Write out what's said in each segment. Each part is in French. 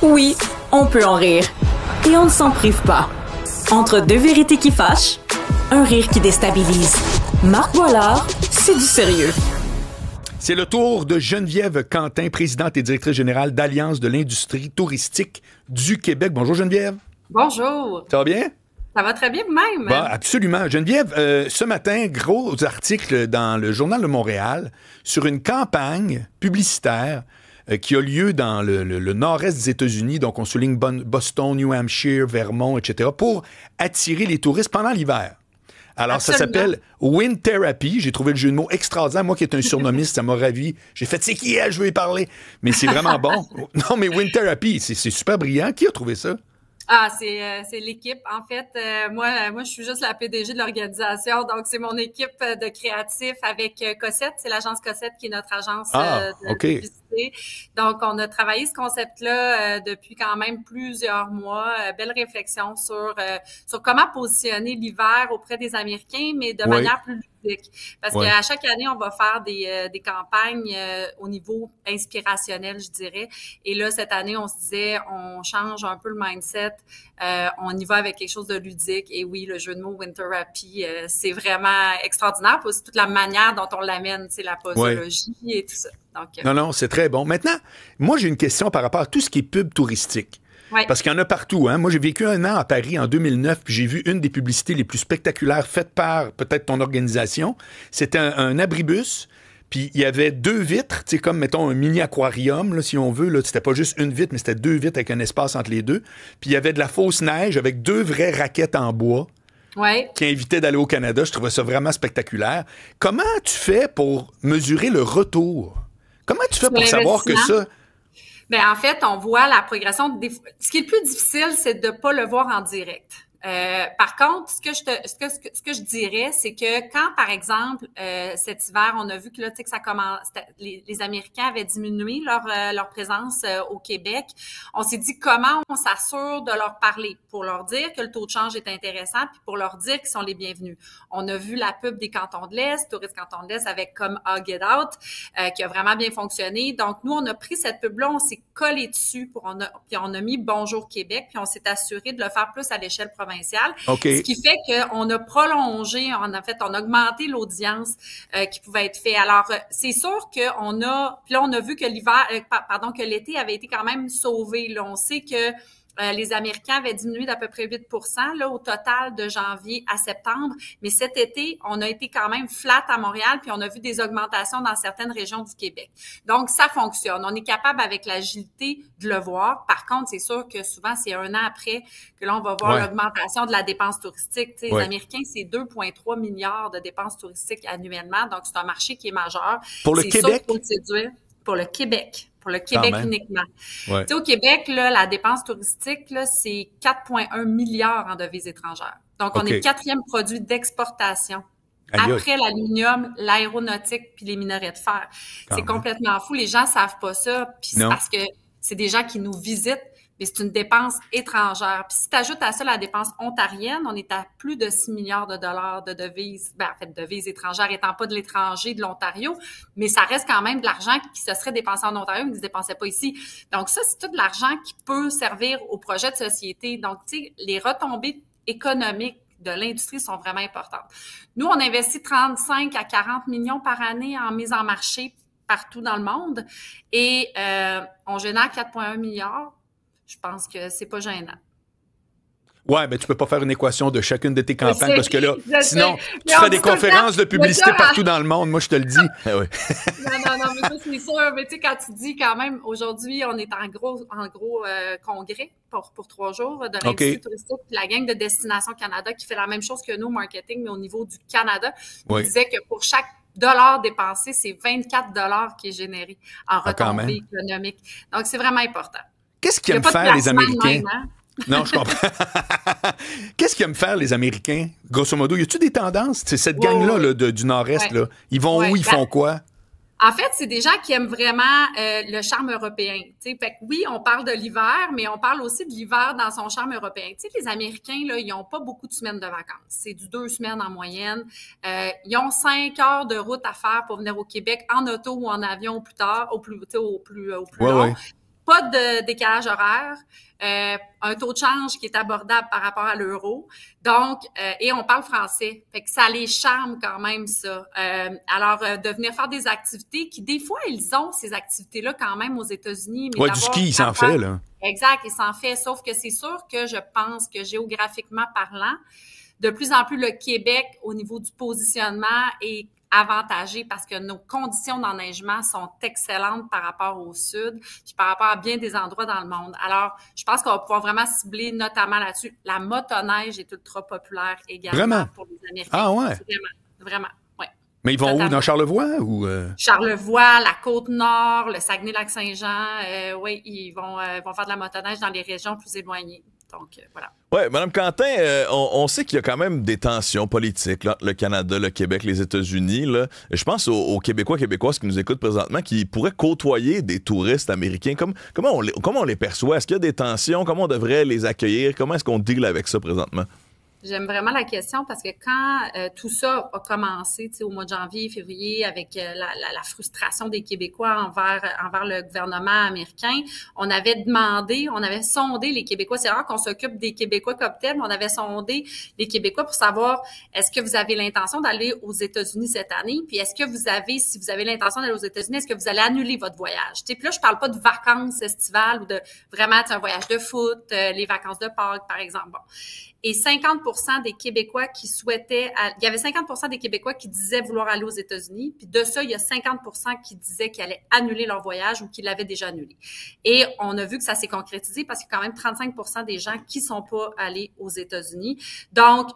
Oui, on peut en rire. Et on ne s'en prive pas. Entre deux vérités qui fâchent, un rire qui déstabilise. Marc Boilard, c'est du sérieux. C'est le tour de Geneviève Quentin, présidente et directrice générale d'Alliance de l'industrie touristique du Québec. Bonjour Geneviève. Bonjour. Ça va bien? Ça va très bien vous-même. Bon, absolument. Geneviève, ce matin, gros article dans le Journal de Montréal sur une campagne publicitaire qui a lieu dans le nord-est des États-Unis, donc on souligne Boston, New Hampshire, Vermont, etc., pour attirer les touristes pendant l'hiver. Alors, Absolument. Ça s'appelle Wind Therapy. J'ai trouvé le jeu de mots extraordinaire. Moi qui est un surnomiste, ça m'a ravi. J'ai fait, c'est qui elle? Je veux y parler. Mais c'est vraiment bon. Non, mais Wind Therapy, c'est super brillant. Qui a trouvé ça? Ah, c'est l'équipe. En fait, moi, je suis juste la PDG de l'organisation, donc c'est mon équipe de créatifs avec Cossette. C'est l'agence Cossette qui est notre agence de publicité. Donc, on a travaillé ce concept-là depuis quand même plusieurs mois. Belle réflexion sur comment positionner l'hiver auprès des Américains, mais de manière plus ludique. Parce qu'à chaque année, on va faire des campagnes au niveau inspirationnel, je dirais. Et là, cette année, on se disait, on change un peu le mindset. On y va avec quelque chose de ludique. Et oui, le jeu de mots Wind Therapy, c'est vraiment extraordinaire. Puis aussi toute la manière dont on l'amène, c'est la posologie et tout ça. Donc, non, c'est très bon. Maintenant, moi, j'ai une question par rapport à tout ce qui est pub touristique. Ouais. Parce qu'il y en a partout. Hein? Moi, j'ai vécu un an à Paris en 2009, puis j'ai vu une des publicités les plus spectaculaires faites par peut-être ton organisation. C'était un abribus, puis il y avait deux vitres, tu sais, comme, mettons, un mini-aquarium, là, si on veut. Là, c'était pas juste une vitre, mais c'était deux vitres avec un espace entre les deux. Puis il y avait de la fausse neige avec deux vraies raquettes en bois. Qui invitait d'aller au Canada. Je trouvais ça vraiment spectaculaire. Comment tu fais pour mesurer le retour? Comment tu fais pour savoir que ça... Ben, en fait, on voit la progression. Ce qui est le plus difficile, c'est de pas le voir en direct. Par contre, ce que je dirais, c'est que quand, par exemple, cet hiver, on a vu que là, tu sais, que ça commence, les Américains avaient diminué leur présence au Québec. On s'est dit comment on s'assure de leur parler pour leur dire que le taux de change est intéressant, puis pour leur dire qu'ils sont les bienvenus. On a vu la pub des Cantons de l'Est, Touristes Cantons de l'Est avec comme Hug It Out, qui a vraiment bien fonctionné. Donc nous, on a pris cette pub-là, on s'est collé dessus puis on a mis Bonjour Québec, puis on s'est assuré de le faire plus à l'échelle provinciale. Ce qui fait qu'on a prolongé, on a augmenté l'audience qui pouvait être faite. Alors, c'est sûr qu'on a, puis là, on a vu que que l'été avait été quand même sauvé. Là, on sait que les Américains avaient diminué d'à peu près 8% là, au total de janvier à septembre. Mais cet été, on a été quand même flat à Montréal, puis on a vu des augmentations dans certaines régions du Québec. Donc, ça fonctionne. On est capable, avec l'agilité, de le voir. Par contre, c'est sûr que souvent, c'est un an après que là, on va voir l'augmentation de la dépense touristique. Tu sais, les Américains, c'est 2,3 milliards de dépenses touristiques annuellement. Donc, c'est un marché qui est majeur. Pour le Québec? Pour le Québec. Pour le Québec uniquement. Tu sais, au Québec, là, la dépense touristique, là, c'est 4,1 milliards en devises étrangères. Donc, on est le quatrième produit d'exportation. Après l'aluminium, l'aéronautique puis les minerais de fer. C'est complètement fou. Les gens savent pas ça. Puis c'est parce que c'est des gens qui nous visitent, mais c'est une dépense étrangère. Puis si tu ajoutes à ça la dépense ontarienne, on est à plus de 6 milliards de dollars de devises, devises étrangères étant pas de l'étranger, de l'Ontario, mais ça reste quand même de l'argent qui se serait dépensé en Ontario, mais qui ne se dépensait pas ici. Donc ça, c'est tout de l'argent qui peut servir au projet de société. Donc, tu sais, les retombées économiques de l'industrie sont vraiment importantes. Nous, on investit 35 à 40 millions par année en mise en marché partout dans le monde et on génère 4,1 milliards. Je pense que c'est pas gênant. Ouais, ben tu peux pas faire une équation de chacune de tes campagnes parce que là, sinon, tu ferais des conférences de publicité partout dans le monde. Moi, je te le dis. Non, mais ça, c'est sûr. Mais tu sais, quand tu dis quand même, aujourd'hui, on est en gros congrès pour 3 jours de l'industrie touristique, puis la gang de Destination Canada qui fait la même chose que nous, marketing, mais au niveau du Canada, on disait que pour chaque dollar dépensé, c'est 24 $ qui est généré en retombées économiques. Donc, c'est vraiment important. Qu'est-ce qu'ils aiment faire, les Américains? Non, je comprends. Qu'est-ce qu'ils aiment faire, les Américains? Grosso modo, y a-tu des tendances? C'est cette gang-là là, du Nord-Est, là, ils vont où? Ils font quoi? En fait, c'est des gens qui aiment vraiment le charme européen. Fait que oui, on parle de l'hiver, mais on parle aussi de l'hiver dans son charme européen. Tu sais, les Américains, là, ils ont pas beaucoup de semaines de vacances. C'est du 2 semaines en moyenne. Ils ont 5 heures de route à faire pour venir au Québec en auto ou en avion au plus tard, au plus long. pas de décalage horaire, un taux de change qui est abordable par rapport à l'euro. Donc, et on parle français. Fait que ça les charme quand même, ça. Alors, de venir faire des activités qui, des fois, ils ont ces activités-là quand même aux États-Unis. Ouais, du ski, il s'en fait, là. Exact, il s'en fait. Sauf que c'est sûr que je pense que géographiquement parlant, de plus en plus, le Québec, au niveau du positionnement, est avantagé parce que nos conditions d'enneigement sont excellentes par rapport au sud, puis par rapport à bien des endroits dans le monde. Alors, je pense qu'on va pouvoir vraiment cibler notamment là-dessus. La motoneige est ultra populaire également pour les Américains. Ah ouais? Vraiment, ouais. Mais ils vont où? Dans Charlevoix ou Charlevoix, la Côte-Nord, le Saguenay-Lac-Saint-Jean. Oui, ils vont faire de la motoneige dans les régions plus éloignées. Donc, voilà. Oui, Mme Quentin, on sait qu'il y a quand même des tensions politiques là, le Canada, le Québec, les États-Unis. Là. Je pense aux Québécois, Québécoises qui nous écoutent présentement, qui pourraient côtoyer des touristes américains. Comment on les perçoit? Est-ce qu'il y a des tensions? Comment on devrait les accueillir? Comment est-ce qu'on deal avec ça présentement? J'aime vraiment la question parce que quand tout ça a commencé, au mois de janvier, février, avec la frustration des Québécois envers le gouvernement américain, on avait sondé les Québécois. C'est rare qu'on s'occupe des Québécois comme tel, mais on avait sondé les Québécois pour savoir est-ce que vous avez l'intention d'aller aux États-Unis cette année, puis est-ce que si vous avez l'intention d'aller aux États-Unis, est-ce que vous allez annuler votre voyage? Puis là, je parle pas de vacances estivales ou de vraiment un voyage de foot, les vacances de Pâques, par exemple. Bon. Et 50% des Québécois il y avait 50% des Québécois qui disaient vouloir aller aux États-Unis, puis de ça, il y a 50% qui disaient qu'ils allaient annuler leur voyage ou qu'ils l'avaient déjà annulé. Et on a vu que ça s'est concrétisé parce qu'il y a quand même 35% des gens qui sont pas allés aux États-Unis. Donc,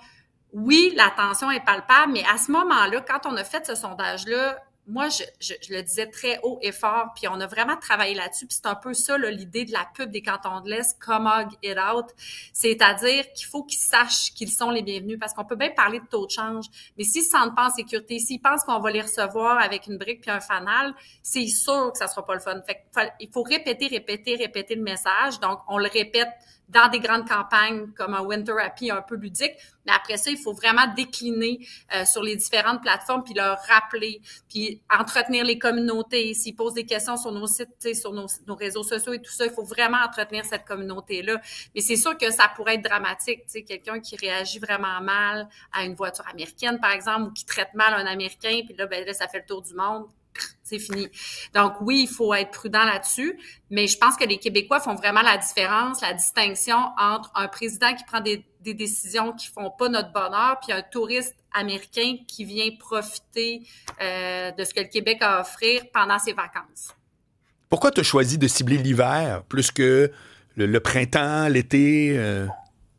oui, la tension est palpable, mais à ce moment-là, quand on a fait ce sondage-là, moi, je le disais très haut et fort, puis on a vraiment travaillé là-dessus, puis c'est un peu ça, là, l'idée de la pub des Cantons de l'Est, come hug it out, c'est-à-dire qu'il faut qu'ils sachent qu'ils sont les bienvenus, parce qu'on peut bien parler de taux de change, mais s'ils se sentent pas en sécurité, s'ils pensent qu'on va les recevoir avec une brique puis un fanal, c'est sûr que ça sera pas le fun. Fait il faut répéter le message, donc on le répète dans des grandes campagnes comme un Winter Happy un peu ludique. Mais après ça, il faut vraiment décliner sur les différentes plateformes puis leur rappeler, puis entretenir les communautés. S'ils posent des questions sur nos sites, sur nos réseaux sociaux et tout ça, il faut vraiment entretenir cette communauté-là. Mais c'est sûr que ça pourrait être dramatique. Quelqu'un qui réagit vraiment mal à une voiture américaine, par exemple, ou qui traite mal un Américain, puis là, ça fait le tour du monde. C'est fini. Donc oui, il faut être prudent là-dessus, mais je pense que les Québécois font vraiment la différence, la distinction entre un président qui prend des décisions qui font pas notre bonheur, puis un touriste américain qui vient profiter de ce que le Québec a à offrir pendant ses vacances. Pourquoi tu as choisi de cibler l'hiver plus que le printemps, l'été?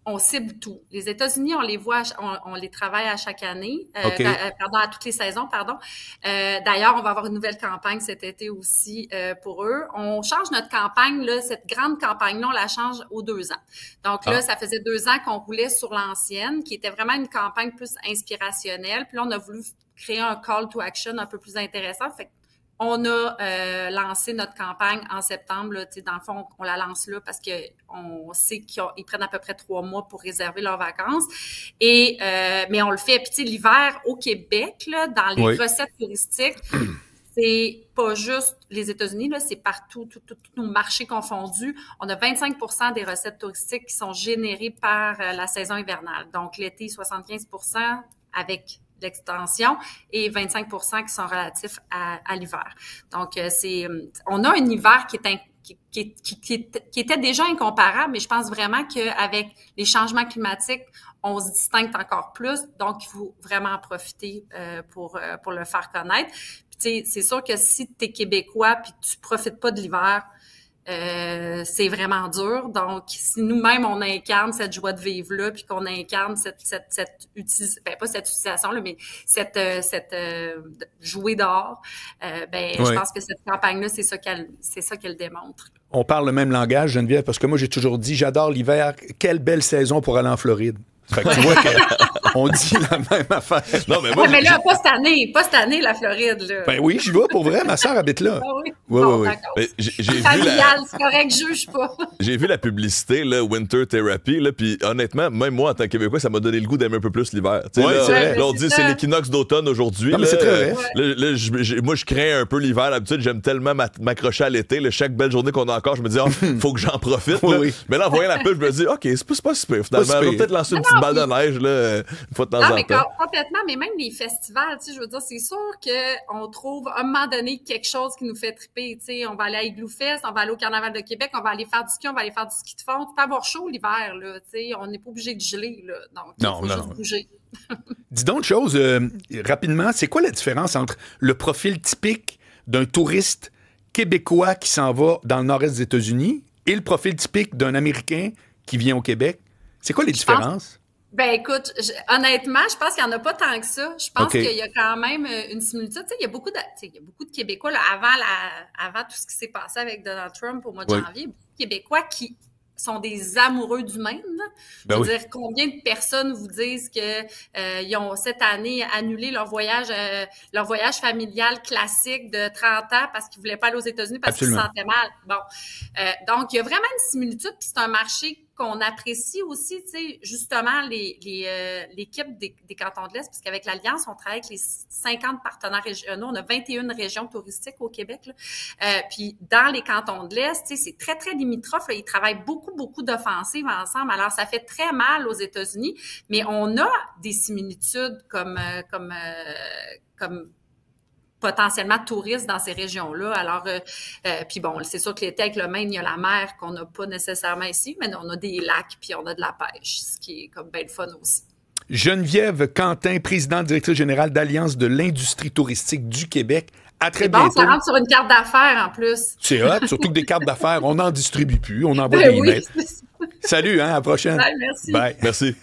On cible tout. Les États-Unis, on les voit, on les travaille à chaque année, Okay. À toutes les saisons, pardon. D'ailleurs, on va avoir une nouvelle campagne cet été aussi pour eux. On change notre campagne, là, cette grande campagne-là, on la change aux 2 ans. Donc là, ça faisait 2 ans qu'on roulait sur l'ancienne, qui était vraiment une campagne plus inspirationnelle. Puis là, on a voulu créer un call to action un peu plus intéressant. Fait on a lancé notre campagne en septembre. Là, dans le fond, on la lance là parce qu'on sait qu'ils prennent à peu près 3 mois pour réserver leurs vacances. Mais on le fait. Puis l'hiver au Québec, là, dans les recettes touristiques, c'est pas juste les États-Unis, là, c'est partout, tous nos marchés confondus. On a 25% des recettes touristiques qui sont générées par la saison hivernale. Donc l'été, 75% avec l'extension et 25% qui sont relatifs à l'hiver. Donc, on a un hiver qui était déjà incomparable, mais je pense vraiment qu'avec les changements climatiques, on se distingue encore plus. Donc, il faut vraiment en profiter pour le faire connaître. Puis, c'est sûr que si tu es Québécois puis que tu profites pas de l'hiver, c'est vraiment dur. Donc, si nous-mêmes, on incarne cette joie de vivre-là, puis qu'on incarne cette pas cette utilisation-là, mais cette jouer dehors, je pense que cette campagne-là, c'est ça qu'elle démontre. On parle le même langage, Geneviève, parce que moi, j'ai toujours dit, j'adore l'hiver. Quelle belle saison pour aller en Floride. Fait que tu vois qu'on dit la même affaire. Non, mais moi, Ouais, mais là, pas cette année, la Floride, là. Ben oui, j'y vais pour vrai. Ma sœur habite là. Ah oui? Oui, Bon, oui, oui. d'accord. mais j'ai vu Familial, c'est correct, juge pas. J'ai vu la publicité, là, Winter Therapy, là, puis honnêtement, même moi, en tant que Québécois, ça m'a donné le goût d'aimer un peu plus l'hiver. Tu sais, Ouais, là, c'est vrai. là, on dit c'est l'équinoxe d'automne aujourd'hui. Non, mais là. c'est très vrai. Là, moi, je crains un peu l'hiver. D'habitude, j'aime tellement m'accrocher à l'été. Là, chaque belle journée qu'on a encore, je me dis, faut que j'en profite. Oui, là. oui. Mais là, en voyant la pub, je me dis, OK, c'est pas si pire, finalement. Pas si On va pire. peut-être lancer une petite balle de neige, là, une fois de temps Non, en mais temps. complètement, mais même les festivals, tu sais, je veux dire, c'est sûr qu'on trouve à un moment donné quelque chose qui nous fait triper, tu sais, on va aller à Igloo Fest, on va aller au Carnaval de Québec, on va aller faire du ski, on va aller faire du ski de fond, tu peux avoir chaud l'hiver, là, tu sais, on n'est pas obligé de geler, là, donc il faut juste bouger. Dis donc une chose, rapidement, c'est quoi la différence entre le profil typique d'un touriste québécois qui s'en va dans le nord-est des États-Unis et le profil typique d'un Américain qui vient au Québec? C'est quoi les différences? Ben écoute, honnêtement, je pense qu'il n'y en a pas tant que ça. Je pense OK. qu'il y a quand même une similitude. Tu sais, il y a beaucoup de Québécois, là, avant tout ce qui s'est passé avec Donald Trump au mois de janvier, beaucoup de Québécois qui sont des amoureux du Maine. Ben Je veux dire, combien de personnes vous disent que ils ont cette année annulé leur voyage familial classique de 30 ans parce qu'ils voulaient pas aller aux États-Unis parce qu'ils se sentaient mal. Bon, donc il y a vraiment une similitude, puis c'est un marché qu'on apprécie aussi, tu sais, justement l'équipe des cantons de l'Est, puisqu'avec l'Alliance, on travaille avec les 50 partenaires régionaux. On a 21 régions touristiques au Québec, là. Puis dans les cantons de l'Est, tu sais, c'est très, très limitrophe, là. Ils travaillent beaucoup d'offensives ensemble. Alors, ça fait très mal aux États-Unis, mais on a des similitudes comme potentiellement touristes dans ces régions-là. Alors, puis bon, c'est sûr que l'été avec le Maine, il y a la mer qu'on n'a pas nécessairement ici, mais on a des lacs puis on a de la pêche, ce qui est comme bien le fun aussi. Geneviève Quentin, présidente directrice générale d'Alliance de l'industrie touristique du Québec. À très bientôt. Bon, ça rentre sur une carte d'affaires en plus. C'est hot, surtout que des cartes d'affaires, on n'en distribue plus, on envoie des emails. Salut, hein, à la prochaine. Bye, merci. Bye. Merci.